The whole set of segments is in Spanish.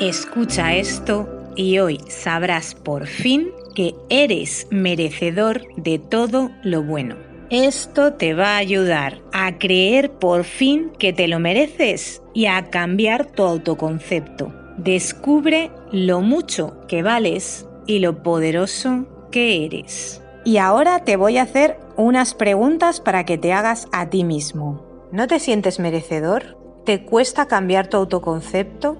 Escucha esto y hoy sabrás por fin que eres merecedor de todo lo bueno. Esto te va a ayudar a creer por fin que te lo mereces y a cambiar tu autoconcepto. Descubre lo mucho que vales y lo poderoso que eres. Y ahora te voy a hacer unas preguntas para que te hagas a ti mismo. ¿No te sientes merecedor? ¿Te cuesta cambiar tu autoconcepto?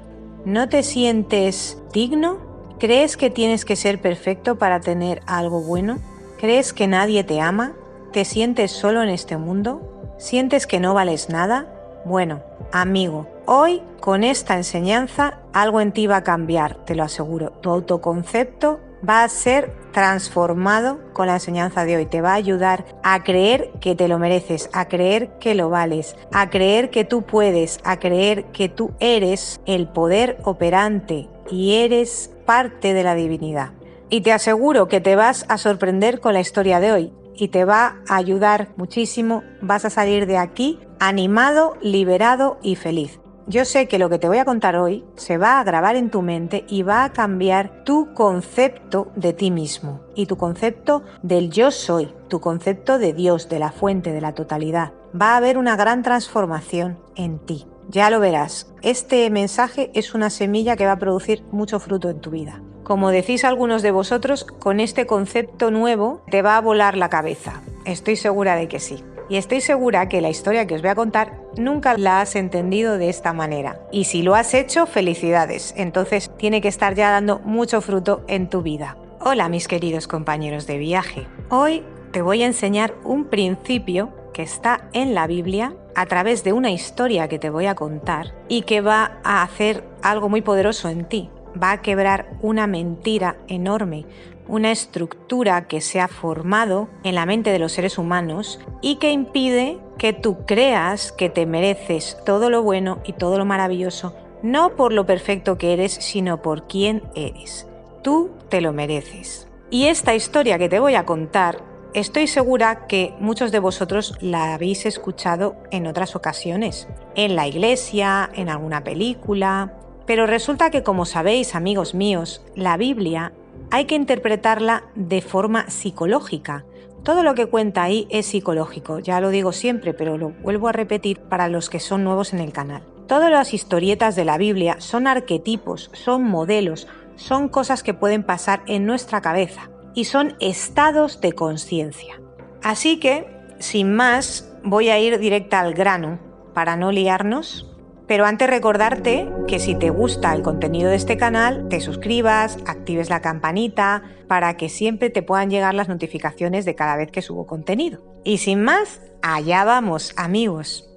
¿No te sientes digno? ¿Crees que tienes que ser perfecto para tener algo bueno? ¿Crees que nadie te ama? ¿Te sientes solo en este mundo? ¿Sientes que no vales nada? Bueno, amigo, hoy con esta enseñanza algo en ti va a cambiar, te lo aseguro. Tu autoconcepto va a ser transformado con la enseñanza de hoy. Te va a ayudar a creer que te lo mereces, a creer que lo vales, a creer que tú puedes, a creer que tú eres el poder operante y eres parte de la divinidad. Y te aseguro que te vas a sorprender con la historia de hoy y te va a ayudar muchísimo. Vas a salir de aquí animado, liberado y feliz. Yo sé que lo que te voy a contar hoy se va a grabar en tu mente y va a cambiar tu concepto de ti mismo y tu concepto del yo soy, tu concepto de Dios, de la fuente, de la totalidad. Va a haber una gran transformación en ti. Ya lo verás. Este mensaje es una semilla que va a producir mucho fruto en tu vida. Como decís algunos de vosotros, con este concepto nuevo te va a volar la cabeza. Estoy segura de que sí. Y estoy segura que la historia que os voy a contar nunca la has entendido de esta manera. Y si lo has hecho, felicidades. Entonces tiene que estar ya dando mucho fruto en tu vida. Hola mis queridos compañeros de viaje. Hoy te voy a enseñar un principio que está en la Biblia a través de una historia que te voy a contar y que va a hacer algo muy poderoso en ti. Va a quebrar una mentira enorme, una estructura que se ha formado en la mente de los seres humanos y que impide que tú creas que te mereces todo lo bueno y todo lo maravilloso, no por lo perfecto que eres, sino por quién eres. Tú te lo mereces. Y esta historia que te voy a contar, estoy segura que muchos de vosotros la habéis escuchado en otras ocasiones, en la iglesia, en alguna película. Pero resulta que, como sabéis, amigos míos, la Biblia hay que interpretarla de forma psicológica. Todo lo que cuenta ahí es psicológico, ya lo digo siempre, pero lo vuelvo a repetir para los que son nuevos en el canal. Todas las historietas de la Biblia son arquetipos, son modelos, son cosas que pueden pasar en nuestra cabeza y son estados de conciencia. Así que, sin más, voy a ir directa al grano para no liarnos. Pero antes recordarte que si te gusta el contenido de este canal, te suscribas, actives la campanita para que siempre te puedan llegar las notificaciones de cada vez que subo contenido. Y sin más, allá vamos, amigos.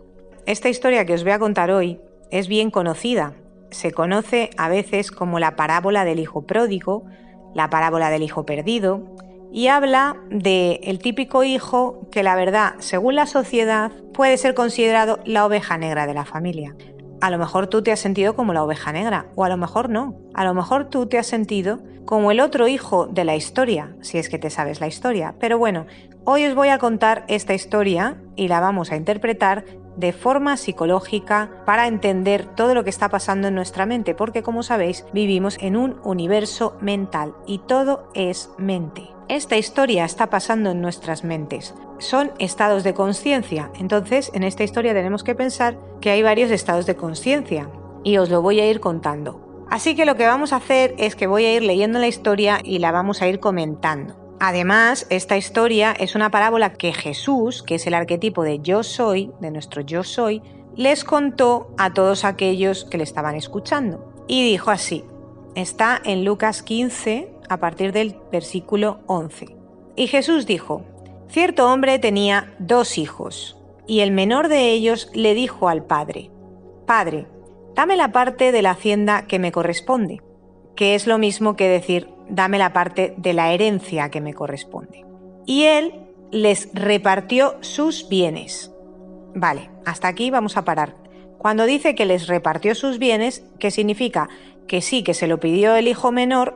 Esta historia que os voy a contar hoy es bien conocida. Se conoce a veces como la parábola del hijo pródigo, la parábola del hijo perdido, y habla del típico hijo que, la verdad, según la sociedad, puede ser considerado la oveja negra de la familia. A lo mejor tú te has sentido como la oveja negra, o a lo mejor no. A lo mejor tú te has sentido como el otro hijo de la historia, si es que te sabes la historia. Pero bueno, hoy os voy a contar esta historia y la vamos a interpretar de forma psicológica para entender todo lo que está pasando en nuestra mente, porque como sabéis, vivimos en un universo mental y todo es mente. Esta historia está pasando en nuestras mentes. Son estados de conciencia. Entonces, en esta historia tenemos que pensar que hay varios estados de conciencia y os lo voy a ir contando. Así que lo que vamos a hacer es que voy a ir leyendo la historia y la vamos a ir comentando. Además, esta historia es una parábola que Jesús, que es el arquetipo de yo soy, de nuestro yo soy, les contó a todos aquellos que le estaban escuchando. Y dijo así, está en Lucas 15, a partir del versículo 11. Y Jesús dijo, cierto hombre tenía 2 hijos, y el menor de ellos le dijo al padre, Padre, dame la parte de la hacienda que me corresponde, que es lo mismo que decir, dame la parte de la herencia que me corresponde. Y él les repartió sus bienes. Vale, hasta aquí vamos a parar. Cuando dice que les repartió sus bienes, ¿qué significa? Que sí, que se lo pidió el hijo menor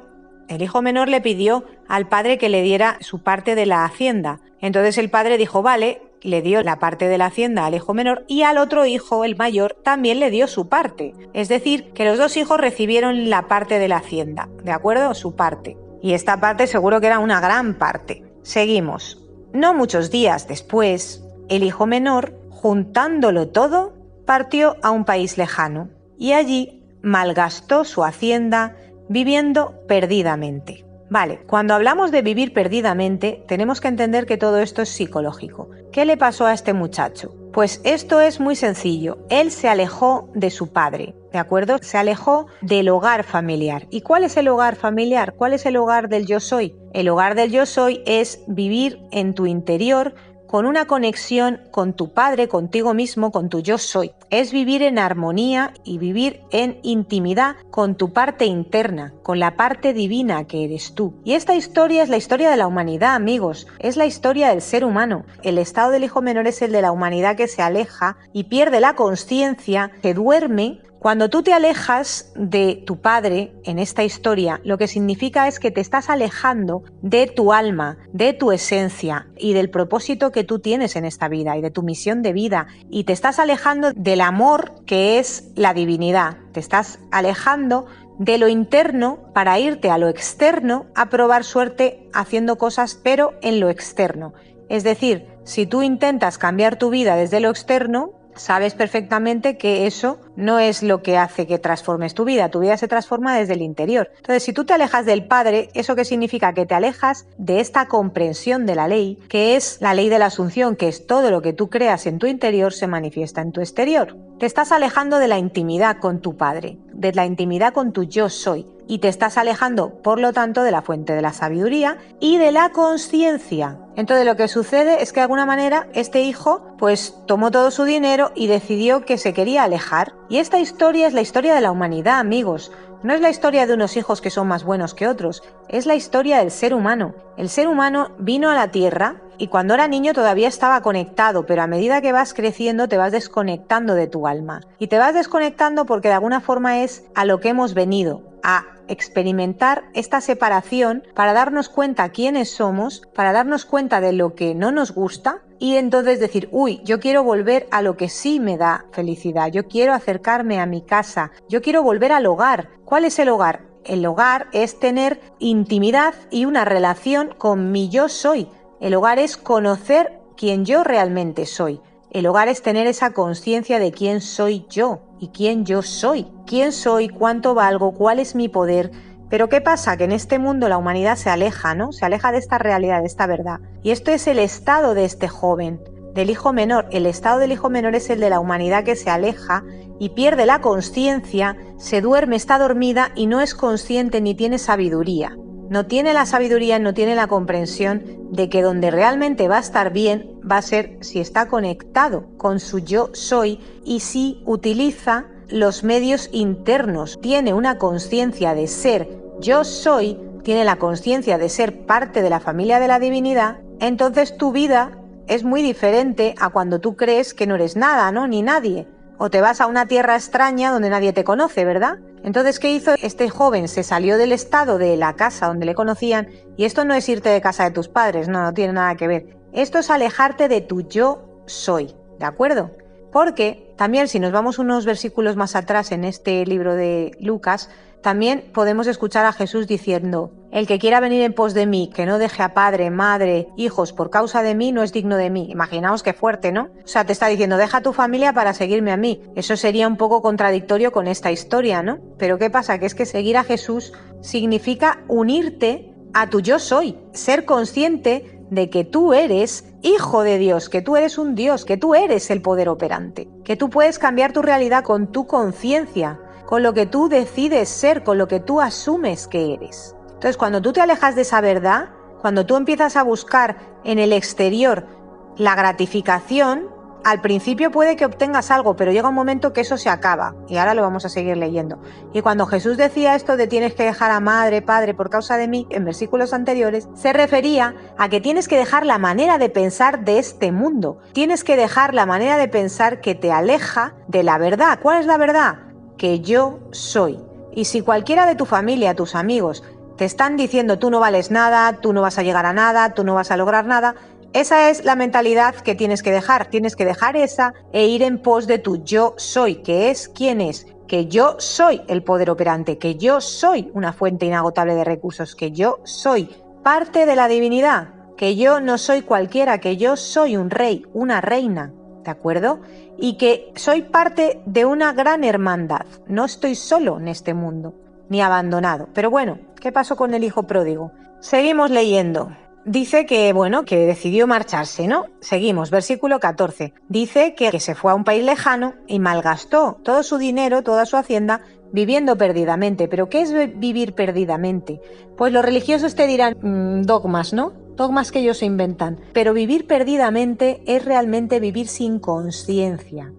le pidió al padre que le diera su parte de la hacienda. Entonces el padre dijo, vale, le dio la parte de la hacienda al hijo menor y al otro hijo, el mayor, también le dio su parte. Es decir, que los dos hijos recibieron la parte de la hacienda, ¿de acuerdo? Su parte. Y esta parte seguro que era una gran parte. Seguimos. No muchos días después, el hijo menor, juntándolo todo, partió a un país lejano y allí malgastó su hacienda viviendo perdidamente. Vale, cuando hablamos de vivir perdidamente, tenemos que entender que todo esto es psicológico. ¿Qué le pasó a este muchacho? Pues esto es muy sencillo. Él se alejó de su padre, ¿de acuerdo? Se alejó del hogar familiar. ¿Y cuál es el hogar familiar? ¿Cuál es el hogar del yo soy? El hogar del yo soy es vivir en tu interior con una conexión con tu padre, contigo mismo, con tu yo soy. Es vivir en armonía y vivir en intimidad con tu parte interna, con la parte divina que eres tú. Y esta historia es la historia de la humanidad, amigos. Es la historia del ser humano. El estado del hijo menor es el de la humanidad que se aleja y pierde la consciencia, se duerme. Cuando tú te alejas de tu padre en esta historia, lo que significa es que te estás alejando de tu alma, de tu esencia y del propósito que tú tienes en esta vida y de tu misión de vida, y te estás alejando del amor que es la divinidad, te estás alejando de lo interno para irte a lo externo a probar suerte haciendo cosas, pero en lo externo. Es decir, si tú intentas cambiar tu vida desde lo externo, sabes perfectamente que eso no es lo que hace que transformes tu vida se transforma desde el interior. Entonces, si tú te alejas del Padre, ¿eso qué significa? Que te alejas de esta comprensión de la ley, que es la ley de la asunción, que es todo lo que tú creas en tu interior se manifiesta en tu exterior. Te estás alejando de la intimidad con tu Padre, de la intimidad con tu yo soy, y te estás alejando, por lo tanto, de la fuente de la sabiduría y de la consciencia. Entonces lo que sucede es que de alguna manera este hijo pues tomó todo su dinero y decidió que se quería alejar. Y esta historia es la historia de la humanidad, amigos. No es la historia de unos hijos que son más buenos que otros, es la historia del ser humano. El ser humano vino a la Tierra y cuando era niño todavía estaba conectado, pero a medida que vas creciendo te vas desconectando de tu alma. Y te vas desconectando porque de alguna forma es a lo que hemos venido, a experimentar esta separación para darnos cuenta quiénes somos, para darnos cuenta de lo que no nos gusta y entonces decir, uy, yo quiero volver a lo que sí me da felicidad, yo quiero acercarme a mi casa, yo quiero volver al hogar. ¿Cuál es el hogar? El hogar es tener intimidad y una relación con mi yo soy. El hogar es conocer quién yo realmente soy. El hogar es tener esa conciencia de quién soy yo y quién yo soy. Quién soy, cuánto valgo, cuál es mi poder. Pero ¿qué pasa? Que en este mundo la humanidad se aleja, ¿no? Se aleja de esta realidad, de esta verdad. Y esto es el estado de este joven, del hijo menor. El estado del hijo menor es el de la humanidad que se aleja y pierde la consciencia, se duerme, está dormida y no es consciente ni tiene sabiduría. No tiene la sabiduría, no tiene la comprensión de que donde realmente va a estar bien va a ser si está conectado con su yo soy y si utiliza los medios internos. Tiene una conciencia de ser yo soy, tiene la conciencia de ser parte de la familia de la divinidad, entonces tu vida es muy diferente a cuando tú crees que no eres nada, ¿no? Ni nadie. O te vas a una tierra extraña donde nadie te conoce, ¿verdad? Entonces, ¿qué hizo este joven? Se salió del estado de la casa donde le conocían, y esto no es irte de casa de tus padres, no tiene nada que ver. Esto es alejarte de tu yo soy, ¿de acuerdo? Porque también si nos vamos unos versículos más atrás en este libro de Lucas, también podemos escuchar a Jesús diciendo: el que quiera venir en pos de mí, que no deje a padre, madre, hijos por causa de mí, no es digno de mí. Imaginaos qué fuerte, ¿no? O sea, te está diciendo, deja tu familia para seguirme a mí. Eso sería un poco contradictorio con esta historia, ¿no? Pero ¿qué pasa? Que es que seguir a Jesús significa unirte a tu yo soy, ser consciente de que tú eres hijo de Dios, que tú eres un Dios, que tú eres el poder operante, que tú puedes cambiar tu realidad con tu conciencia, con lo que tú decides ser, con lo que tú asumes que eres. Entonces, cuando tú te alejas de esa verdad, cuando tú empiezas a buscar en el exterior la gratificación, al principio puede que obtengas algo, pero llega un momento que eso se acaba. Y ahora lo vamos a seguir leyendo. Y cuando Jesús decía esto de tienes que dejar a madre, padre por causa de mí, en versículos anteriores, se refería a que tienes que dejar la manera de pensar de este mundo. Tienes que dejar la manera de pensar que te aleja de la verdad. ¿Cuál es la verdad? Que yo soy. Y si cualquiera de tu familia, tus amigos, te están diciendo tú no vales nada, tú no vas a llegar a nada, tú no vas a lograr nada, Esa es la mentalidad que tienes que dejar esa e ir en pos de tu yo soy, que es quién es, que yo soy el poder operante, que yo soy una fuente inagotable de recursos, que yo soy parte de la divinidad, que yo no soy cualquiera, que yo soy un rey, una reina, ¿de acuerdo? Y que soy parte de una gran hermandad, no estoy solo en este mundo, ni abandonado. Pero bueno, ¿qué pasó con el hijo pródigo? Seguimos leyendo. Dice que, bueno, que decidió marcharse, ¿no? Seguimos, versículo 14. Dice que se fue a un país lejano y malgastó todo su dinero, toda su hacienda, viviendo perdidamente. ¿Pero qué es vivir perdidamente? Pues los religiosos te dirán dogmas, ¿no? Dogmas que ellos se inventan. Pero vivir perdidamente es realmente vivir sin conciencia.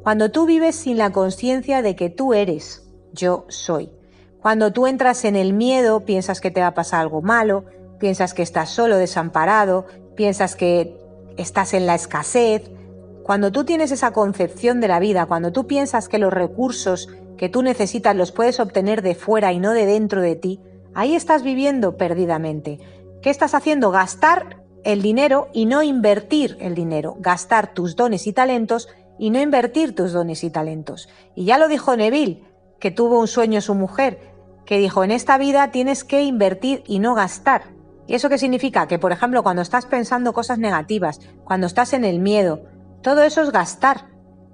Cuando tú vives sin la conciencia de que tú eres, yo soy. Cuando tú entras en el miedo, piensas que te va a pasar algo malo, piensas que estás solo, desamparado, piensas que estás en la escasez. Cuando tú tienes esa concepción de la vida, cuando tú piensas que los recursos que tú necesitas los puedes obtener de fuera y no de dentro de ti, ahí estás viviendo perdidamente. ¿Qué estás haciendo? Gastar el dinero y no invertir el dinero. Gastar tus dones y talentos y no invertir tus dones y talentos. Y ya lo dijo Neville, que tuvo un sueño su mujer, que dijo, en esta vida tienes que invertir y no gastar. ¿Y eso qué significa? Que, por ejemplo, cuando estás pensando cosas negativas, cuando estás en el miedo, todo eso es gastar.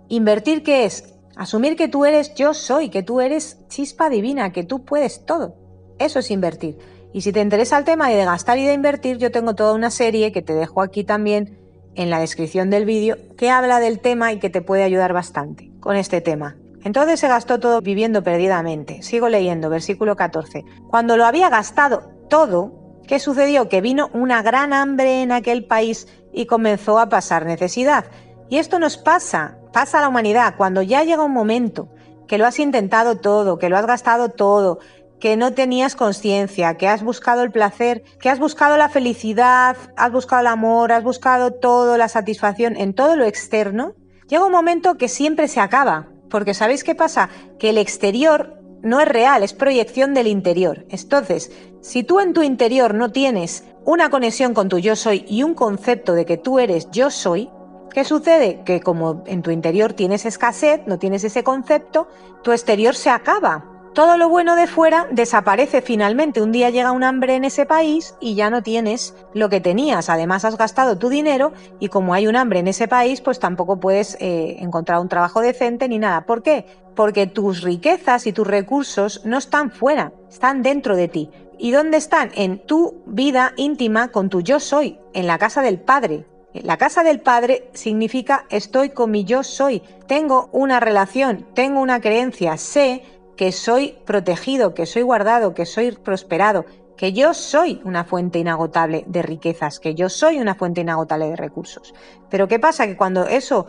¿Invertir qué es? Asumir que tú eres yo soy, que tú eres chispa divina, que tú puedes todo. Eso es invertir. Y si te interesa el tema de gastar y de invertir, yo tengo toda una serie que te dejo aquí también en la descripción del vídeo que habla del tema y que te puede ayudar bastante con este tema. Entonces se gastó todo viviendo perdidamente. Sigo leyendo, versículo 14. Cuando lo había gastado todo, ¿qué sucedió? Que vino una gran hambre en aquel país y comenzó a pasar necesidad. Y esto nos pasa a la humanidad, cuando ya llega un momento que lo has intentado todo, que lo has gastado todo, que no tenías conciencia, que has buscado el placer, que has buscado la felicidad, has buscado el amor, has buscado todo, la satisfacción en todo lo externo, llega un momento que siempre se acaba. Porque ¿sabéis qué pasa? Que el exterior no es real, es proyección del interior. Entonces, si tú en tu interior no tienes una conexión con tu yo soy y un concepto de que tú eres yo soy, ¿qué sucede? Que como en tu interior tienes escasez, no tienes ese concepto, tu exterior se acaba. Todo lo bueno de fuera desaparece finalmente. Un día llega un hambre en ese país y ya no tienes lo que tenías. Además has gastado tu dinero y como hay un hambre en ese país, pues tampoco puedes encontrar un trabajo decente ni nada. ¿Por qué? Porque tus riquezas y tus recursos no están fuera, están dentro de ti. ¿Y dónde están? En tu vida íntima con tu yo soy, en la casa del Padre. La casa del Padre significa estoy con mi yo soy. Tengo una relación, tengo una creencia, sé que soy protegido, que soy guardado, que soy prosperado, que yo soy una fuente inagotable de riquezas, que yo soy una fuente inagotable de recursos. Pero ¿qué pasa? Que cuando eso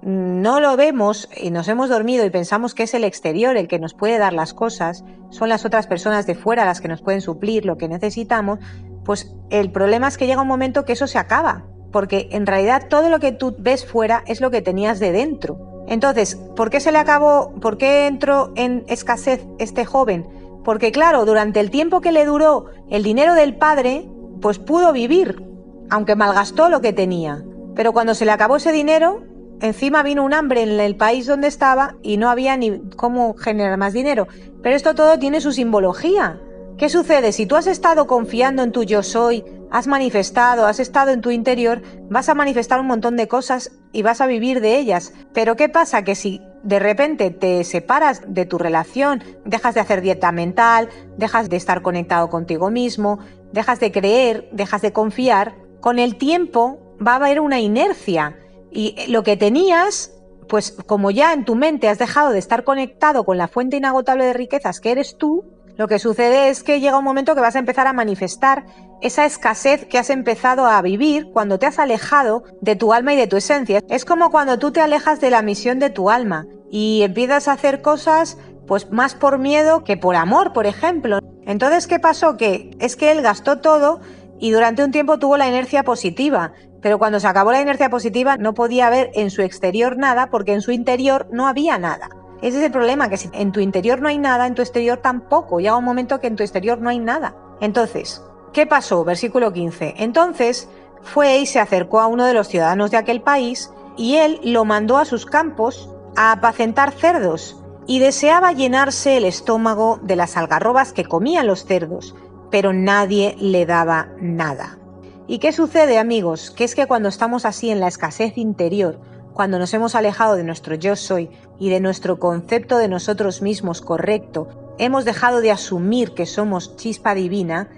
no lo vemos y nos hemos dormido y pensamos que es el exterior el que nos puede dar las cosas, son las otras personas de fuera las que nos pueden suplir lo que necesitamos, pues el problema es que llega un momento que eso se acaba, porque en realidad todo lo que tú ves fuera es lo que tenías de dentro. Entonces, ¿por qué se le acabó? ¿Por qué entró en escasez este joven? Porque claro, durante el tiempo que le duró el dinero del padre, pues pudo vivir, aunque malgastó lo que tenía. Pero cuando se le acabó ese dinero, encima vino un hambre en el país donde estaba y no había ni cómo generar más dinero. Pero esto todo tiene su simbología. ¿Qué sucede? Si tú has estado confiando en tu yo soy, has manifestado, has estado en tu interior, vas a manifestar un montón de cosas y vas a vivir de ellas. Pero ¿qué pasa? Que si de repente te separas de tu relación, dejas de hacer dieta mental, dejas de estar conectado contigo mismo, dejas de creer, dejas de confiar, con el tiempo va a haber una inercia y lo que tenías, pues como ya en tu mente has dejado de estar conectado con la fuente inagotable de riquezas que eres tú, lo que sucede es que llega un momento que vas a empezar a manifestar esa escasez que has empezado a vivir cuando te has alejado de tu alma y de tu esencia. Es como cuando tú te alejas de la misión de tu alma y empiezas a hacer cosas pues más por miedo que por amor, por ejemplo. Entonces, ¿qué pasó? Que es que él gastó todo y durante un tiempo tuvo la inercia positiva, pero cuando se acabó la inercia positiva no podía ver en su exterior nada porque en su interior no había nada. Ese es el problema, que si en tu interior no hay nada, en tu exterior tampoco. Llega un momento que en tu exterior no hay nada. Entonces, ¿qué pasó? Versículo 15. Entonces fue y se acercó a uno de los ciudadanos de aquel país y él lo mandó a sus campos a apacentar cerdos y deseaba llenarse el estómago de las algarrobas que comían los cerdos, pero nadie le daba nada. ¿Y qué sucede, amigos? Que es que cuando estamos así en la escasez interior, cuando nos hemos alejado de nuestro yo soy y de nuestro concepto de nosotros mismos correcto, hemos dejado de asumir que somos chispa divina,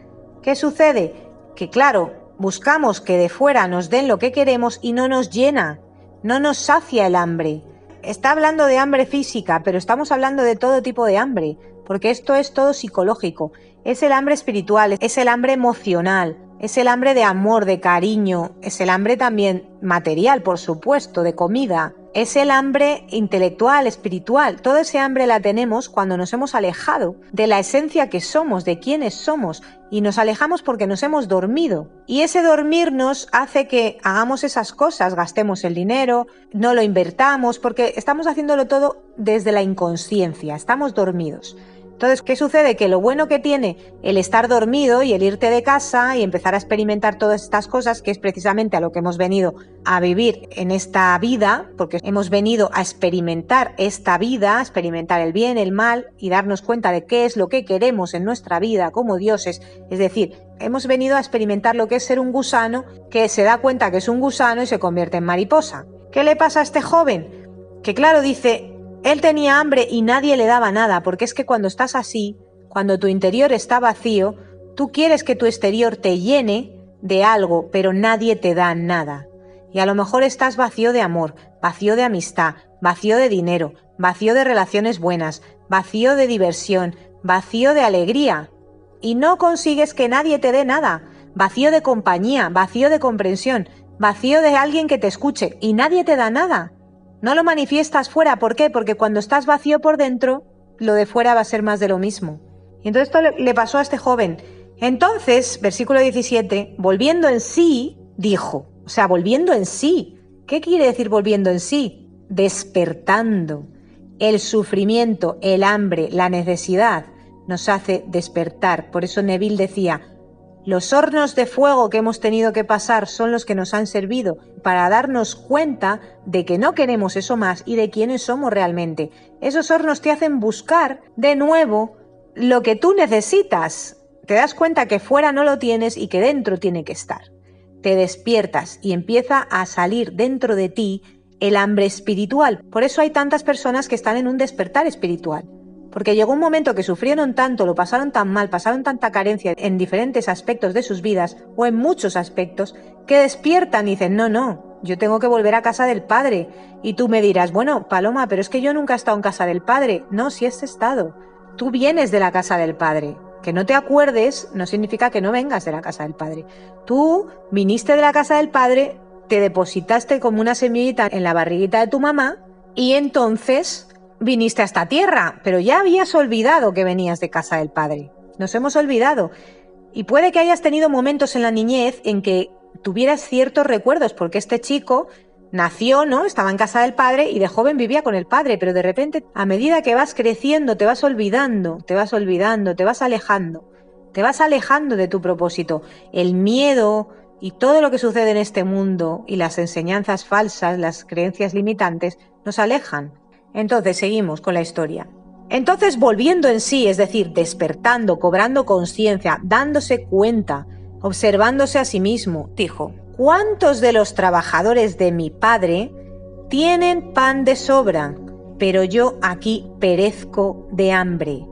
¿qué sucede? Que claro, buscamos que de fuera nos den lo que queremos y no nos llena, no nos sacia el hambre. Está hablando de hambre física, pero estamos hablando de todo tipo de hambre, porque esto es todo psicológico. Es el hambre espiritual, es el hambre emocional, es el hambre de amor, de cariño, es el hambre también material, por supuesto, de comida. Es el hambre intelectual, espiritual. Todo ese hambre la tenemos cuando nos hemos alejado de la esencia que somos, de quiénes somos, y nos alejamos porque nos hemos dormido. Y ese dormirnos hace que hagamos esas cosas, gastemos el dinero, no lo invertamos, porque estamos haciéndolo todo desde la inconsciencia, estamos dormidos. Entonces, ¿qué sucede? Que lo bueno que tiene el estar dormido y el irte de casa y empezar a experimentar todas estas cosas, que es precisamente a lo que hemos venido a vivir en esta vida, porque hemos venido a experimentar esta vida, a experimentar el bien, el mal y darnos cuenta de qué es lo que queremos en nuestra vida como dioses. Es decir, hemos venido a experimentar lo que es ser un gusano que se da cuenta que es un gusano y se convierte en mariposa. ¿Qué le pasa a este joven? Que claro, dice... Él tenía hambre y nadie le daba nada, porque es que cuando estás así, cuando tu interior está vacío, tú quieres que tu exterior te llene de algo, pero nadie te da nada. Y a lo mejor estás vacío de amor, vacío de amistad, vacío de dinero, vacío de relaciones buenas, vacío de diversión, vacío de alegría. Y no consigues que nadie te dé nada, vacío de compañía, vacío de comprensión, vacío de alguien que te escuche, y nadie te da nada. No lo manifiestas fuera, ¿por qué? Porque cuando estás vacío por dentro, lo de fuera va a ser más de lo mismo. Y entonces esto le pasó a este joven. Entonces, versículo 17, volviendo en sí, dijo, o sea, volviendo en sí. ¿Qué quiere decir volviendo en sí? Despertando. El sufrimiento, el hambre, la necesidad nos hace despertar. Por eso Neville decía, los hornos de fuego que hemos tenido que pasar son los que nos han servido para darnos cuenta de que no queremos eso más y de quiénes somos realmente. Esos hornos te hacen buscar de nuevo lo que tú necesitas. Te das cuenta que fuera no lo tienes y que dentro tiene que estar. Te despiertas y empieza a salir dentro de ti el hambre espiritual. Por eso hay tantas personas que están en un despertar espiritual. Porque llegó un momento que sufrieron tanto, lo pasaron tan mal, pasaron tanta carencia en diferentes aspectos de sus vidas, o en muchos aspectos, que despiertan y dicen, no, yo tengo que volver a casa del Padre. Y tú me dirás, bueno, Paloma, pero es que yo nunca he estado en casa del Padre. No, sí has estado. Tú vienes de la casa del Padre. Que no te acuerdes no significa que no vengas de la casa del Padre. Tú viniste de la casa del Padre, te depositaste como una semillita en la barriguita de tu mamá, y entonces... viniste a esta tierra, pero ya habías olvidado que venías de casa del Padre. Nos hemos olvidado. Y puede que hayas tenido momentos en la niñez en que tuvieras ciertos recuerdos, porque este chico nació, ¿no? Estaba en casa del Padre y de joven vivía con el Padre, pero de repente, a medida que vas creciendo, te vas olvidando, te vas alejando. Te vas alejando de tu propósito. El miedo y todo lo que sucede en este mundo y las enseñanzas falsas, las creencias limitantes, nos alejan. Entonces seguimos con la historia. Entonces volviendo en sí, es decir, despertando, cobrando conciencia, dándose cuenta, observándose a sí mismo, dijo, ¿cuántos de los trabajadores de mi padre tienen pan de sobra? Pero yo aquí perezco de hambre.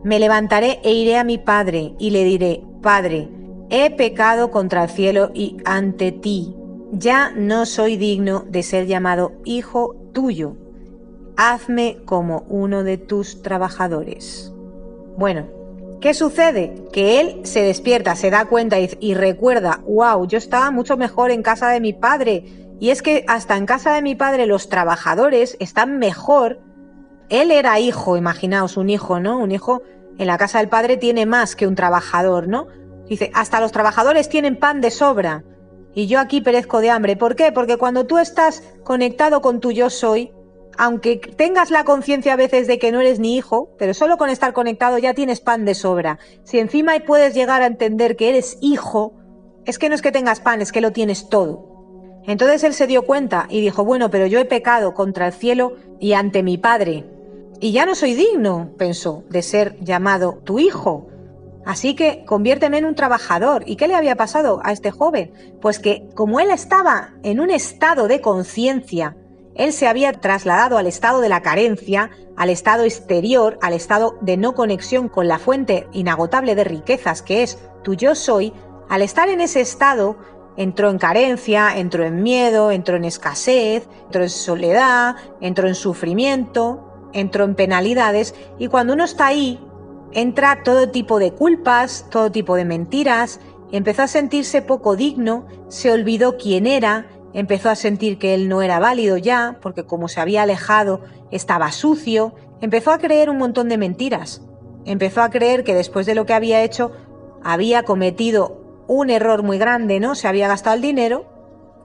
Me levantaré e iré a mi padre y le diré, Padre, he pecado contra el cielo y ante ti. Ya no soy digno de ser llamado hijo tuyo. Hazme como uno de tus trabajadores. Bueno, ¿qué sucede? Que él se despierta, se da cuenta y recuerda, wow, yo estaba mucho mejor en casa de mi padre. Y es que hasta en casa de mi padre los trabajadores están mejor. Él era hijo, imaginaos, un hijo, ¿no? Un hijo en la casa del padre tiene más que un trabajador, ¿no? Dice, hasta los trabajadores tienen pan de sobra. Y yo aquí perezco de hambre. ¿Por qué? Porque cuando tú estás conectado con tu yo soy, aunque tengas la conciencia a veces de que no eres ni hijo, pero solo con estar conectado ya tienes pan de sobra. Si encima puedes llegar a entender que eres hijo, Es que no es que tengas pan, es que lo tienes todo. Entonces él se dio cuenta y dijo, bueno, pero yo he pecado contra el cielo y ante mi padre. Y ya no soy digno, pensó, de ser llamado tu hijo. Así que conviérteme en un trabajador. ¿Y qué le había pasado a este joven? Pues que como él estaba en un estado de conciencia, él se había trasladado al estado de la carencia, al estado exterior, al estado de no conexión con la fuente inagotable de riquezas que es tu yo soy. Al estar en ese estado, entró en carencia, entró en miedo, entró en escasez, entró en soledad, entró en sufrimiento, entró en penalidades, y cuando uno está ahí, entra todo tipo de culpas, todo tipo de mentiras, empezó a sentirse poco digno, se olvidó quién era, empezó a sentir que él no era válido ya, porque como se había alejado, estaba sucio, empezó a creer un montón de mentiras, empezó a creer que después de lo que había hecho, había cometido un error muy grande, ¿no? Se había gastado el dinero,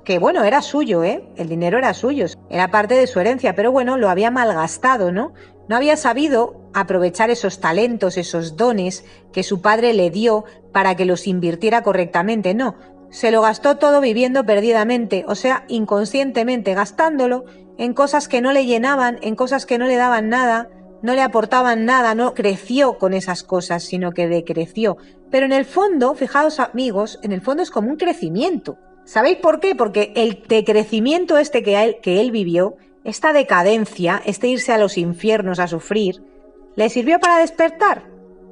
que bueno, era suyo, el dinero era suyo, era parte de su herencia, pero bueno, lo había malgastado, ¿no? No había sabido aprovechar esos talentos, esos dones que su padre le dio para que los invirtiera correctamente, no, se lo gastó todo viviendo perdidamente, o sea, inconscientemente, gastándolo en cosas que no le llenaban, en cosas que no le daban nada, no le aportaban nada, no creció con esas cosas, sino que decreció. Pero en el fondo, fijaos amigos, en el fondo es como un crecimiento. ¿Sabéis por qué? Porque el decrecimiento que él vivió, esta decadencia, este irse a los infiernos a sufrir, ¿le sirvió para despertar?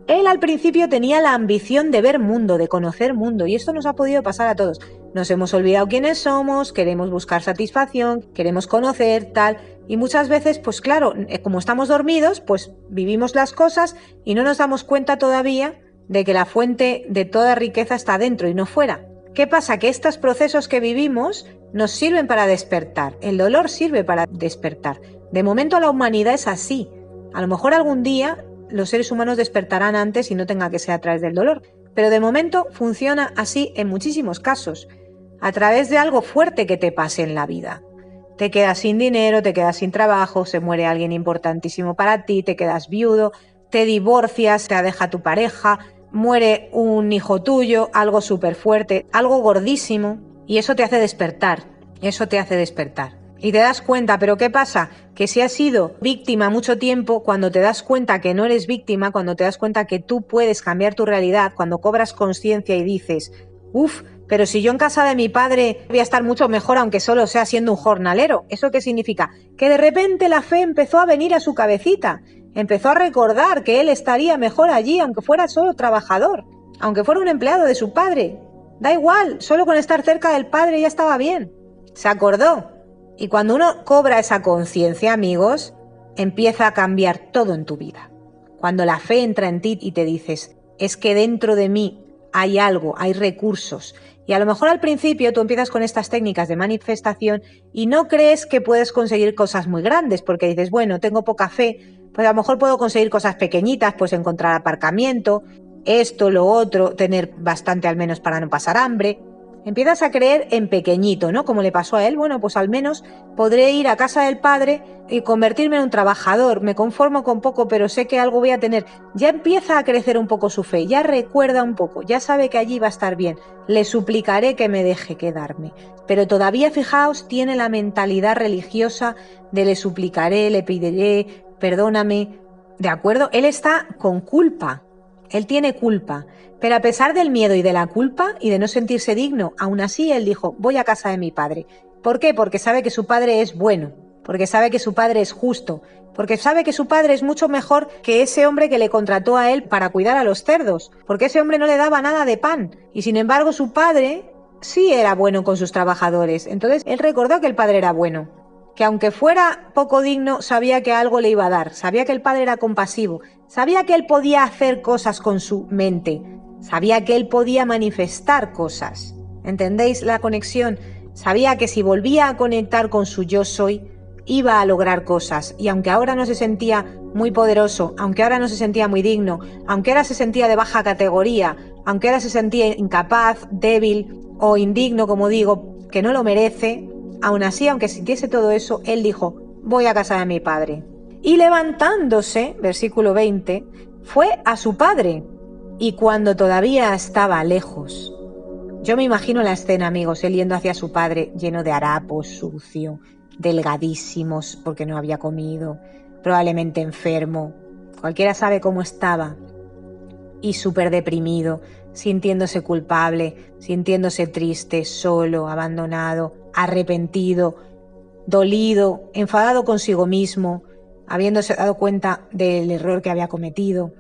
Él al principio tenía la ambición de ver mundo, de conocer mundo, y esto nos ha podido pasar a todos. Nos hemos olvidado quiénes somos, queremos buscar satisfacción, queremos conocer, tal, y muchas veces, pues claro, como estamos dormidos, pues vivimos las cosas y no nos damos cuenta todavía de que la fuente de toda riqueza está dentro y no fuera. ¿Qué pasa? Que estos procesos que vivimos nos sirven para despertar. El dolor sirve para despertar. De momento la humanidad es así. A lo mejor algún día los seres humanos despertarán antes y no tenga que ser a través del dolor. Pero de momento funciona así en muchísimos casos. A través de algo fuerte que te pase en la vida. Te quedas sin dinero, te quedas sin trabajo, se muere alguien importantísimo para ti, te quedas viudo, te divorcias, te deja tu pareja, muere un hijo tuyo, algo súper fuerte, algo gordísimo, y eso te hace despertar, Y te das cuenta, ¿pero qué pasa? Que si has sido víctima mucho tiempo, cuando te das cuenta que no eres víctima, cuando te das cuenta que tú puedes cambiar tu realidad, cuando cobras conciencia y dices, pero si yo en casa de mi padre voy a estar mucho mejor aunque solo sea siendo un jornalero. ¿Eso qué significa? Que de repente la fe empezó a venir a su cabecita. Empezó a recordar que él estaría mejor allí aunque fuera solo trabajador, aunque fuera un empleado de su padre. Da igual, solo con estar cerca del padre ya estaba bien. Se acordó. Y cuando uno cobra esa conciencia, amigos, empieza a cambiar todo en tu vida. Cuando la fe entra en ti y te dices, es que dentro de mí hay algo, hay recursos. Y a lo mejor al principio tú empiezas con estas técnicas de manifestación y no crees que puedes conseguir cosas muy grandes, porque dices, bueno, tengo poca fe, pues a lo mejor puedo conseguir cosas pequeñitas, pues encontrar aparcamiento, esto, lo otro, tener bastante al menos para no pasar hambre. Empiezas a creer en pequeñito, ¿no? Como le pasó a él, bueno, pues al menos podré ir a casa del padre y convertirme en un trabajador, me conformo con poco, pero sé que algo voy a tener. Ya empieza a crecer un poco su fe, ya recuerda un poco, ya sabe que allí va a estar bien, le suplicaré que me deje quedarme. Pero todavía, fijaos, tiene la mentalidad religiosa de le suplicaré, le pediré, perdóname, ¿de acuerdo? Él está con culpa, él tiene culpa. Pero a pesar del miedo y de la culpa y de no sentirse digno, aún así él dijo, voy a casa de mi padre. ¿Por qué? Porque sabe que su padre es bueno, porque sabe que su padre es justo, porque sabe que su padre es mucho mejor que ese hombre que le contrató a él para cuidar a los cerdos, porque ese hombre no le daba nada de pan, y sin embargo su padre sí era bueno con sus trabajadores. Entonces él recordó que el padre era bueno, que aunque fuera poco digno, sabía que algo le iba a dar, sabía que el padre era compasivo, sabía que él podía hacer cosas con su mente, sabía que él podía manifestar cosas. ¿Entendéis la conexión? Sabía que si volvía a conectar con su yo soy, iba a lograr cosas. Y aunque ahora no se sentía muy poderoso, aunque ahora no se sentía muy digno, aunque ahora se sentía de baja categoría, aunque ahora se sentía incapaz, débil o indigno, como digo, que no lo merece, aún así, aunque sintiese todo eso, él dijo, voy a casa de mi padre. Y levantándose, versículo 20, fue a su padre. Y cuando todavía estaba lejos, Yo me imagino la escena, amigos, él yendo hacia su padre lleno de harapos, sucio, delgadísimos porque no había comido, probablemente enfermo. Cualquiera sabe cómo estaba. Y súper deprimido, sintiéndose culpable, sintiéndose triste, solo, abandonado, arrepentido, dolido, enfadado consigo mismo, habiéndose dado cuenta del error que había cometido,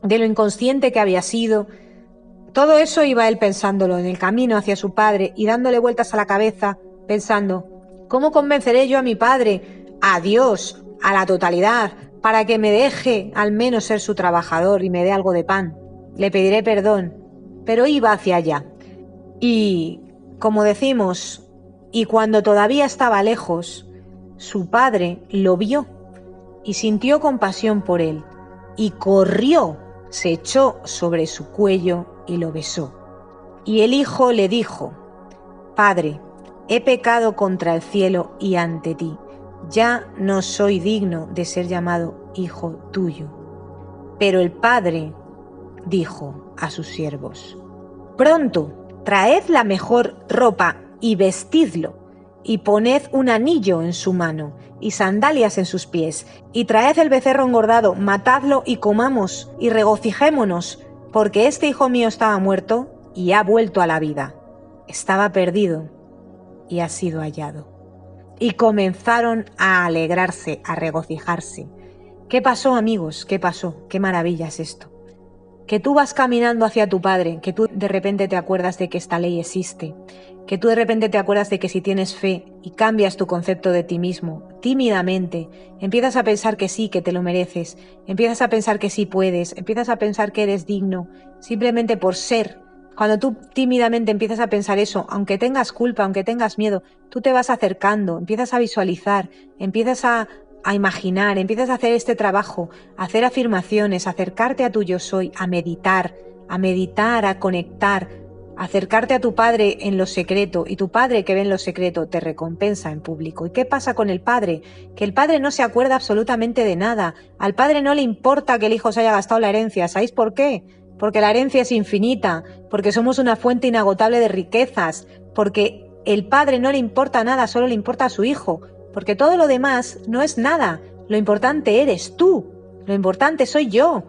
de lo inconsciente que había sido. Todo eso iba él pensándolo en el camino hacia su padre y dándole vueltas a la cabeza, pensando, ¿cómo convenceré yo a mi padre, a Dios, a la totalidad, para que me deje al menos ser su trabajador y me dé algo de pan? Le pediré perdón, pero iba hacia allá. Y, como decimos, y cuando todavía estaba lejos, su padre lo vio y sintió compasión por él, y corrió, se echó sobre su cuello y lo besó. Y el hijo le dijo, Padre, he pecado contra el cielo y ante ti, ya no soy digno de ser llamado hijo tuyo. Pero el padre dijo a sus siervos, pronto, traed la mejor ropa y vestidlo, y poned un anillo en su mano y sandalias en sus pies, y traed el becerro engordado, matadlo y comamos y regocijémonos, porque este hijo mío estaba muerto y ha vuelto a la vida. Estaba perdido y ha sido hallado. Y comenzaron a alegrarse, a regocijarse. ¿Qué pasó, amigos? ¿Qué pasó? ¡Qué maravilla es esto! Que tú vas caminando hacia tu padre, que tú de repente te acuerdas de que esta ley existe, que tú de repente te acuerdas de que si tienes fe y cambias tu concepto de ti mismo, tímidamente, empiezas a pensar que sí, que te lo mereces, empiezas a pensar que sí puedes, empiezas a pensar que eres digno, simplemente por ser. Cuando tú tímidamente empiezas a pensar eso, aunque tengas culpa, aunque tengas miedo, tú te vas acercando, empiezas a visualizar, empiezas a imaginar, empiezas a hacer este trabajo, a hacer afirmaciones, a acercarte a tu yo soy, a meditar, a conectar, a acercarte a tu padre en lo secreto, y tu padre que ve en lo secreto te recompensa en público. ¿Y qué pasa con el padre? Que el padre no se acuerda absolutamente de nada. Al padre no le importa que el hijo se haya gastado la herencia. ¿Sabéis por qué? Porque la herencia es infinita, porque somos una fuente inagotable de riquezas, porque el padre no le importa nada, solo le importa a su hijo. Porque todo lo demás no es nada. Lo importante eres tú. Lo importante soy yo.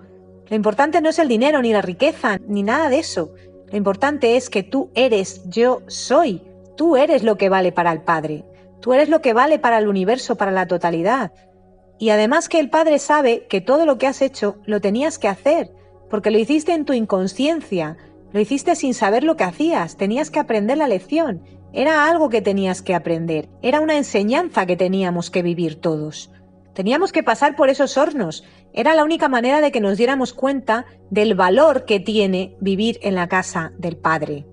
Lo importante no es el dinero, ni la riqueza, ni nada de eso. Lo importante es que tú eres yo soy. Tú eres lo que vale para el Padre. Tú eres lo que vale para el universo, para la totalidad. Y además que el Padre sabe que todo lo que has hecho lo tenías que hacer, porque lo hiciste en tu inconsciencia. Lo hiciste sin saber lo que hacías. Tenías que aprender la lección. Era algo que tenías que aprender, era una enseñanza que teníamos que vivir todos. Teníamos que pasar por esos hornos, era la única manera de que nos diéramos cuenta del valor que tiene vivir en la casa del Padre.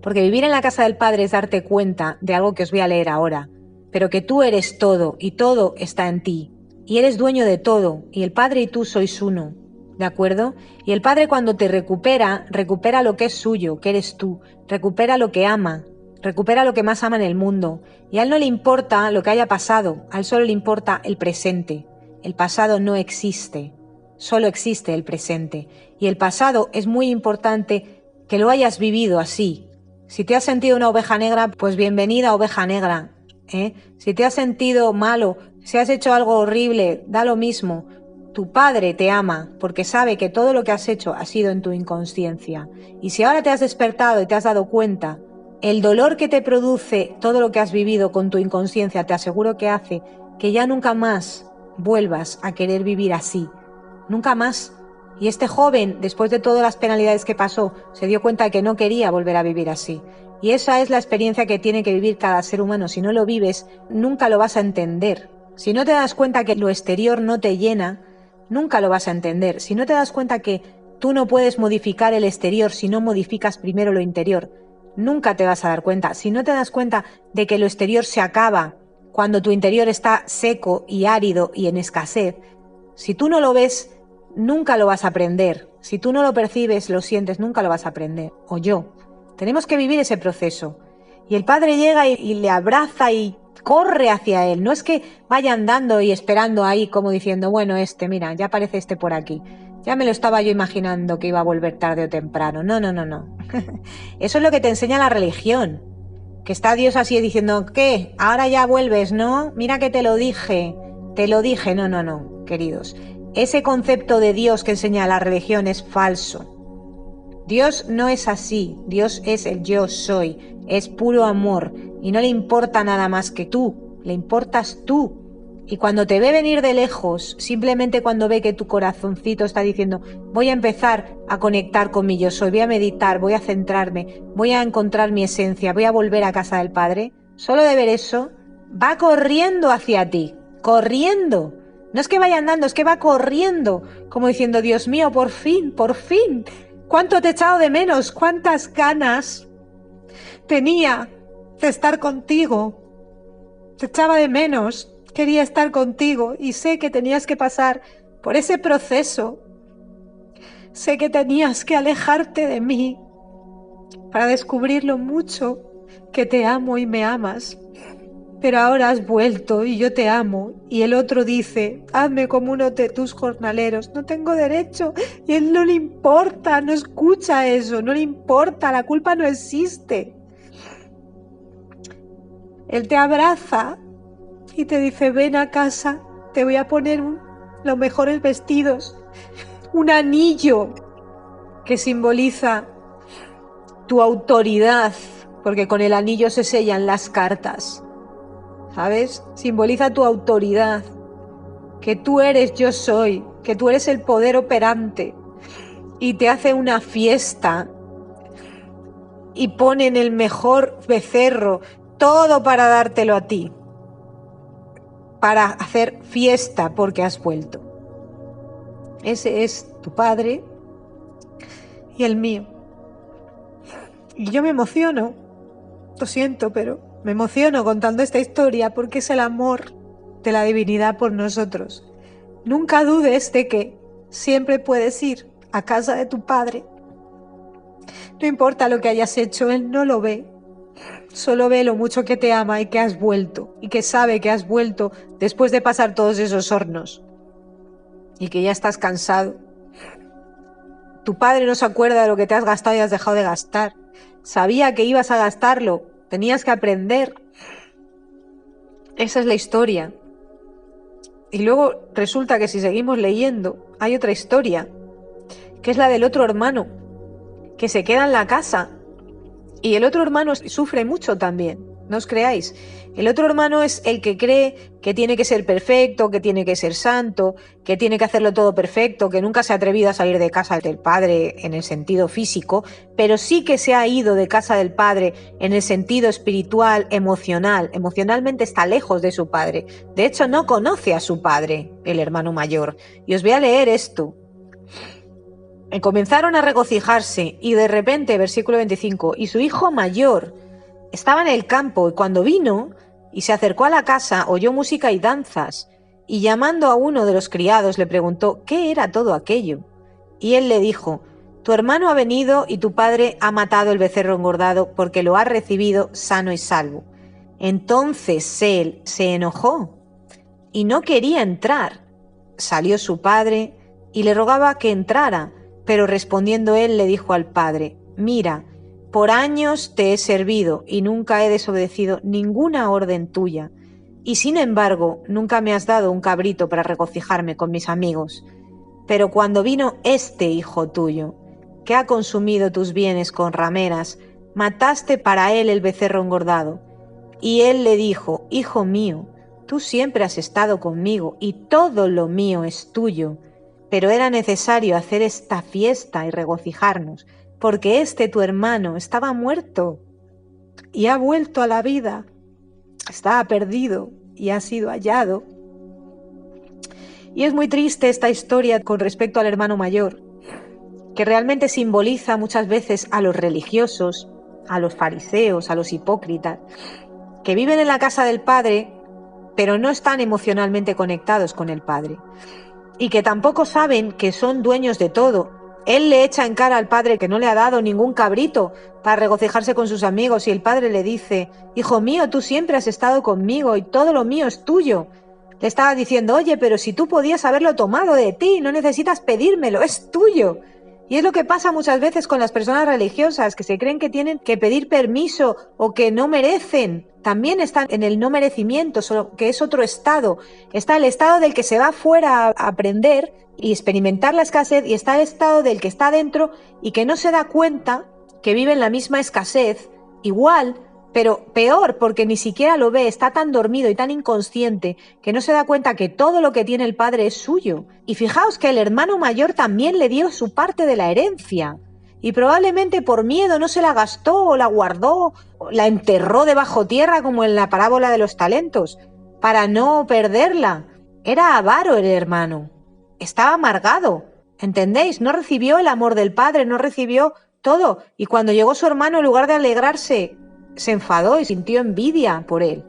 Porque vivir en la casa del Padre es darte cuenta de algo que os voy a leer ahora, pero que tú eres todo y todo está en ti, y eres dueño de todo, y el Padre y tú sois uno, ¿de acuerdo? Y el Padre cuando te recupera, recupera lo que es suyo, que eres tú, recupera lo que ama, recupera lo que más ama en el mundo, y a él no le importa lo que haya pasado, a él solo le importa el presente. El pasado no existe, solo existe el presente, y el pasado es muy importante que lo hayas vivido así. Si te has sentido una oveja negra, pues bienvenida oveja negra, ¿eh? Si te has sentido malo, si has hecho algo horrible, da lo mismo. Tu Padre te ama porque sabe que todo lo que has hecho ha sido en tu inconsciencia, y si ahora te has despertado y te has dado cuenta, el dolor que te produce todo lo que has vivido con tu inconsciencia, te aseguro que hace que ya nunca más vuelvas a querer vivir así. Nunca más. Y este joven, después de todas las penalidades que pasó, se dio cuenta de que no quería volver a vivir así. Y esa es la experiencia que tiene que vivir cada ser humano. Si no lo vives, nunca lo vas a entender. Si no te das cuenta que lo exterior no te llena, nunca lo vas a entender. Si no te das cuenta que tú no puedes modificar el exterior si no modificas primero lo interior, nunca te vas a dar cuenta. Si no te das cuenta de que lo exterior se acaba cuando tu interior está seco y árido y en escasez, si tú no lo ves, nunca lo vas a aprender. Si tú no lo percibes, lo sientes, nunca lo vas a aprender. O yo. Tenemos que vivir ese proceso. Y el Padre llega y le abraza y corre hacia él. No es que vaya andando y esperando ahí como diciendo, bueno, mira, ya aparece por aquí. Ya me lo estaba yo imaginando que iba a volver tarde o temprano. No. Eso es lo que te enseña la religión. Que está Dios así diciendo, ¿qué? Ahora ya vuelves, ¿no? Mira que te lo dije. No, queridos. Ese concepto de Dios que enseña la religión es falso. Dios no es así. Dios es el yo soy. Es puro amor. Y no le importa nada más que tú. Le importas tú. Y cuando te ve venir de lejos, simplemente cuando ve que tu corazoncito está diciendo, voy a empezar a conectar con mi yo soy, voy a meditar, voy a centrarme, voy a encontrar mi esencia, voy a volver a casa del Padre, solo de ver eso, va corriendo hacia ti, corriendo. No es que vaya andando, es que va corriendo, como diciendo, Dios mío, por fin, ¿cuánto te he echado de menos? ¿Cuántas ganas tenía de estar contigo? Te echaba de menos. Quería estar contigo y sé que tenías que pasar por ese proceso. Sé que tenías que alejarte de mí para descubrir lo mucho que te amo y me amas. Pero ahora has vuelto y yo te amo. Y el otro dice, hazme como uno de tus jornaleros. No tengo derecho. Y él no le importa, no escucha eso, no le importa, la culpa no existe. Él te abraza y te dice, ven a casa, te voy a poner los mejores vestidos, un anillo que simboliza tu autoridad, porque con el anillo se sellan las cartas, ¿sabes? Simboliza tu autoridad, que tú eres yo soy, que tú eres el poder operante, y te hace una fiesta y ponen el mejor becerro, todo para dártelo a ti. Para hacer fiesta porque has vuelto. Ese es tu Padre y el mío. Y yo me emociono, lo siento, pero me emociono contando esta historia porque es el amor de la divinidad por nosotros. Nunca dudes de que siempre puedes ir a casa de tu Padre. No importa lo que hayas hecho, Él no lo ve. Solo ve lo mucho que te ama y que has vuelto, y que sabe que has vuelto después de pasar todos esos hornos, y que ya estás cansado. Tu Padre no se acuerda de lo que te has gastado y has dejado de gastar. Sabía que ibas a gastarlo, tenías que aprender. Esa es la historia. Y luego resulta que si seguimos leyendo, hay otra historia, que es la del otro hermano, que se queda en la casa. Y el otro hermano sufre mucho también, no os creáis. El otro hermano es el que cree que tiene que ser perfecto, que tiene que ser santo, que tiene que hacerlo todo perfecto, que nunca se ha atrevido a salir de casa del padre en el sentido físico, pero sí que se ha ido de casa del padre en el sentido espiritual, emocional. Emocionalmente está lejos de su padre. De hecho, no conoce a su padre, el hermano mayor. Y os voy a leer esto. Comenzaron a regocijarse y de repente, versículo 25, y su hijo mayor estaba en el campo y cuando vino y se acercó a la casa oyó música y danzas y llamando a uno de los criados le preguntó ¿qué era todo aquello? Y él le dijo, tu hermano ha venido y tu padre ha matado el becerro engordado porque lo ha recibido sano y salvo. Entonces él se enojó y no quería entrar. Salió su padre y le rogaba que entrara. Pero respondiendo él le dijo al padre, mira, por años te he servido y nunca he desobedecido ninguna orden tuya, y sin embargo nunca me has dado un cabrito para regocijarme con mis amigos. Pero cuando vino este hijo tuyo, que ha consumido tus bienes con rameras, mataste para él el becerro engordado. Y él le dijo, hijo mío, tú siempre has estado conmigo y todo lo mío es tuyo. Pero era necesario hacer esta fiesta y regocijarnos, porque tu hermano, estaba muerto y ha vuelto a la vida. Estaba perdido y ha sido hallado. Y es muy triste esta historia con respecto al hermano mayor, que realmente simboliza muchas veces a los religiosos, a los fariseos, a los hipócritas, que viven en la casa del Padre, pero no están emocionalmente conectados con el Padre. Y que tampoco saben que son dueños de todo. Él le echa en cara al padre que no le ha dado ningún cabrito para regocijarse con sus amigos y el padre le dice, hijo mío, tú siempre has estado conmigo y todo lo mío es tuyo. Le estaba diciendo, oye, pero si tú podías haberlo tomado de ti, no necesitas pedírmelo, es tuyo. Y es lo que pasa muchas veces con las personas religiosas, que se creen que tienen que pedir permiso o que no merecen. También están en el no merecimiento, solo que es otro estado. Está el estado del que se va fuera a aprender y experimentar la escasez, y está el estado del que está dentro y que no se da cuenta que vive en la misma escasez, igual, pero peor, porque ni siquiera lo ve, está tan dormido y tan inconsciente que no se da cuenta que todo lo que tiene el padre es suyo. Y fijaos que el hermano mayor también le dio su parte de la herencia. Y probablemente por miedo no se la gastó o la guardó, o la enterró debajo tierra como en la parábola de los talentos, para no perderla. Era avaro el hermano. Estaba amargado. ¿Entendéis? No recibió el amor del padre, no recibió todo. Y cuando llegó su hermano, en lugar de alegrarse, se enfadó y sintió envidia por él.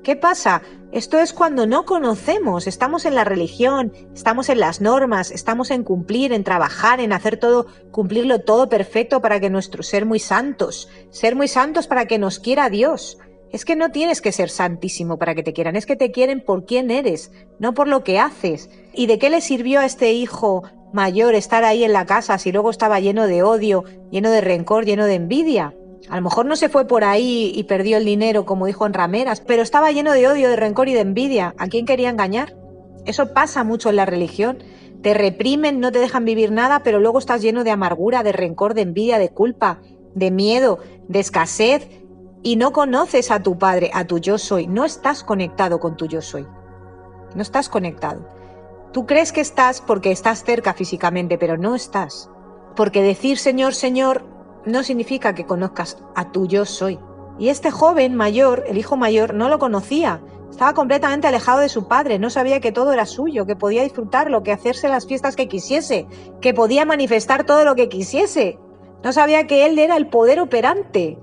¿Qué pasa? Esto es cuando no conocemos, estamos en la religión, estamos en las normas, estamos en cumplir, en trabajar, en hacer todo, cumplirlo todo perfecto para que ser muy santos para que nos quiera Dios. Es que no tienes que ser santísimo para que te quieran, es que te quieren por quién eres, no por lo que haces. ¿Y de qué le sirvió a este hijo mayor estar ahí en la casa si luego estaba lleno de odio, lleno de rencor, lleno de envidia? A lo mejor no se fue por ahí y perdió el dinero, como dijo en rameras, pero estaba lleno de odio, de rencor y de envidia. ¿A quién quería engañar? Eso pasa mucho en la religión. Te reprimen, no te dejan vivir nada, pero luego estás lleno de amargura, de rencor, de envidia, de culpa, de miedo, de escasez, y no conoces a tu padre, a tu yo soy. No estás conectado con tu yo soy. No estás conectado. Tú crees que estás porque estás cerca físicamente, pero no estás. Porque decir Señor, Señor, no significa que conozcas a tu yo soy. Y este joven mayor, el hijo mayor, no lo conocía. Estaba completamente alejado de su padre, no sabía que todo era suyo, que podía disfrutarlo, que hacerse las fiestas que quisiese, que podía manifestar todo lo que quisiese. No sabía que él era el poder operante.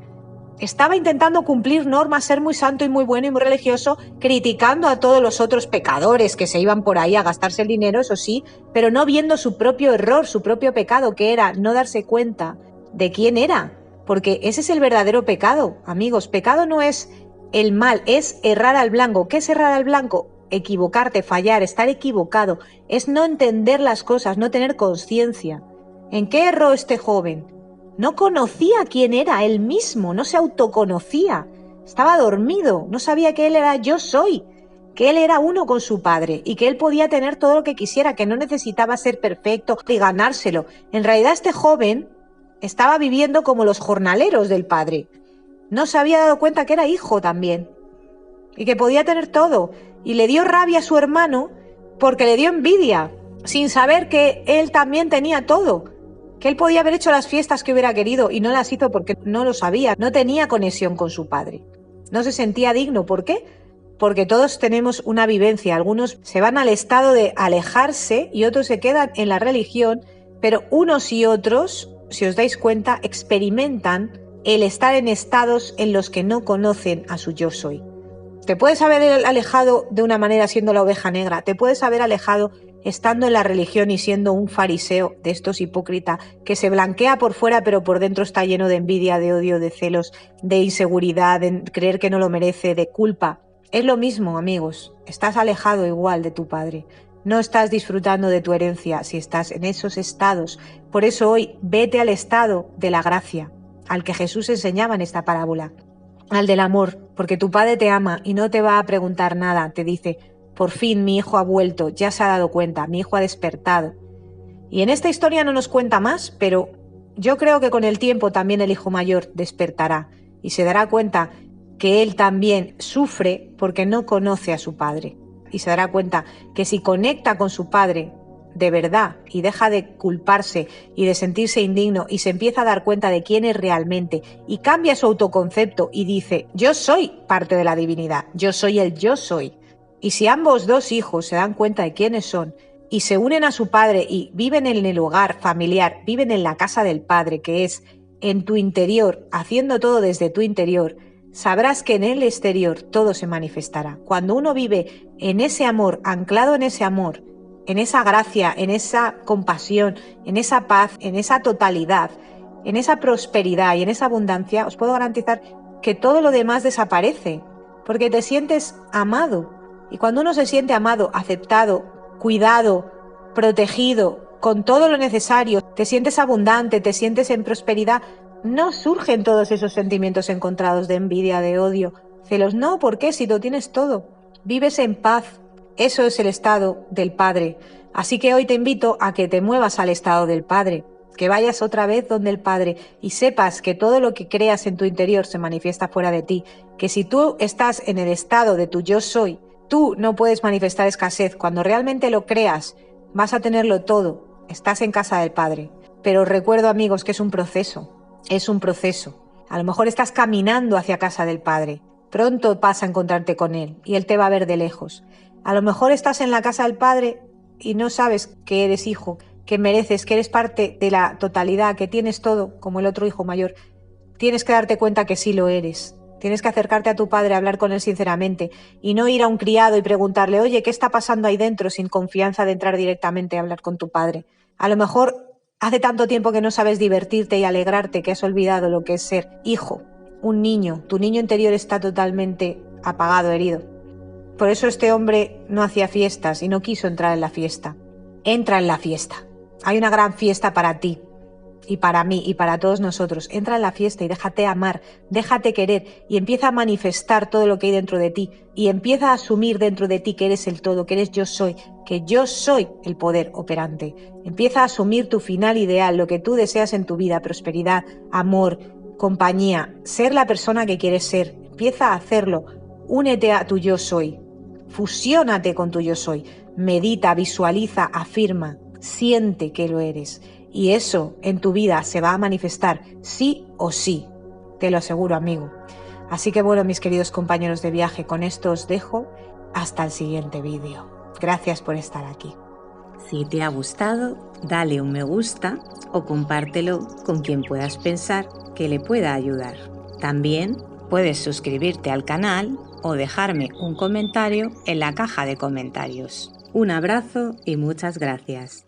Estaba intentando cumplir normas, ser muy santo y muy bueno y muy religioso, criticando a todos los otros pecadores que se iban por ahí a gastarse el dinero, eso sí, pero no viendo su propio error, su propio pecado, que era no darse cuenta de quién era, porque ese es el verdadero pecado, amigos. Pecado no es el mal, es errar al blanco. ¿Qué es errar al blanco? Equivocarte, fallar, estar equivocado, es no entender las cosas, no tener conciencia. ¿En qué erró este joven? No conocía quién era él mismo, no se autoconocía, estaba dormido, no sabía que él era yo soy, que él era uno con su padre y que él podía tener todo lo que quisiera, que no necesitaba ser perfecto y ganárselo. En realidad este joven estaba viviendo como los jornaleros del padre. No se había dado cuenta que era hijo también y que podía tener todo. Y le dio rabia a su hermano porque le dio envidia, sin saber que él también tenía todo, que él podía haber hecho las fiestas que hubiera querido y no las hizo porque no lo sabía, no tenía conexión con su padre. No se sentía digno. ¿Por qué? Porque todos tenemos una vivencia. Algunos se van al estado de alejarse y otros se quedan en la religión, pero unos y otros, si os dais cuenta, experimentan el estar en estados en los que no conocen a su yo soy. Te puedes haber alejado de una manera siendo la oveja negra, te puedes haber alejado estando en la religión y siendo un fariseo de estos hipócritas que se blanquea por fuera pero por dentro está lleno de envidia, de odio, de celos, de inseguridad, de creer que no lo merece, de culpa. Es lo mismo, amigos, estás alejado igual de tu padre. No estás disfrutando de tu herencia si estás en esos estados. Por eso hoy vete al estado de la gracia, al que Jesús enseñaba en esta parábola, al del amor, porque tu padre te ama y no te va a preguntar nada. Te dice, por fin mi hijo ha vuelto, ya se ha dado cuenta, mi hijo ha despertado. Y en esta historia no nos cuenta más, pero yo creo que con el tiempo también el hijo mayor despertará y se dará cuenta que él también sufre porque no conoce a su padre. Y se dará cuenta que si conecta con su padre de verdad y deja de culparse y de sentirse indigno y se empieza a dar cuenta de quién es realmente y cambia su autoconcepto y dice, yo soy parte de la divinidad, yo soy el yo soy. Y si ambos dos hijos se dan cuenta de quiénes son y se unen a su padre y viven en el hogar familiar, viven en la casa del padre, que es en tu interior, haciendo todo desde tu interior, sabrás que en el exterior todo se manifestará. Cuando uno vive en ese amor, anclado en ese amor, en esa gracia, en esa compasión, en esa paz, en esa totalidad, en esa prosperidad y en esa abundancia, os puedo garantizar que todo lo demás desaparece, porque te sientes amado. Y cuando uno se siente amado, aceptado, cuidado, protegido, con todo lo necesario, te sientes abundante, te sientes en prosperidad, no surgen todos esos sentimientos encontrados de envidia, de odio, celos. No, ¿por qué? Si lo tienes todo. Vives en paz. Eso es el estado del Padre. Así que hoy te invito a que te muevas al estado del Padre, que vayas otra vez donde el Padre y sepas que todo lo que creas en tu interior se manifiesta fuera de ti, que si tú estás en el estado de tu yo soy, tú no puedes manifestar escasez. Cuando realmente lo creas, vas a tenerlo todo. Estás en casa del Padre. Pero recuerdo, amigos, que es un proceso. Es un proceso. A lo mejor estás caminando hacia casa del Padre. Pronto vas a encontrarte con Él y Él te va a ver de lejos. A lo mejor estás en la casa del Padre y no sabes que eres hijo, que mereces, que eres parte de la totalidad, que tienes todo, como el otro hijo mayor. Tienes que darte cuenta que sí lo eres. Tienes que acercarte a tu padre, hablar con él sinceramente y no ir a un criado y preguntarle, oye, ¿qué está pasando ahí dentro? Sin confianza de entrar directamente a hablar con tu padre. A lo mejor hace tanto tiempo que no sabes divertirte y alegrarte que has olvidado lo que es ser hijo, un niño. Tu niño interior está totalmente apagado, herido. Por eso este hombre no hacía fiestas y no quiso entrar en la fiesta. Entra en la fiesta. Hay una gran fiesta para ti y para mí y para todos nosotros. Entra en la fiesta y déjate amar, déjate querer y empieza a manifestar todo lo que hay dentro de ti y empieza a asumir dentro de ti que eres el todo, que eres yo soy, que yo soy el poder operante. Empieza a asumir tu final ideal, lo que tú deseas en tu vida, prosperidad, amor, compañía, ser la persona que quieres ser. Empieza a hacerlo. Únete a tu yo soy. Fusiónate con tu yo soy. Medita, visualiza, afirma, siente que lo eres. Y eso en tu vida se va a manifestar sí o sí. Te lo aseguro, amigo. Así que bueno, mis queridos compañeros de viaje, con esto os dejo hasta el siguiente vídeo. Gracias por estar aquí. Si te ha gustado, dale un me gusta o compártelo con quien puedas pensar que le pueda ayudar. También puedes suscribirte al canal o dejarme un comentario en la caja de comentarios. Un abrazo y muchas gracias.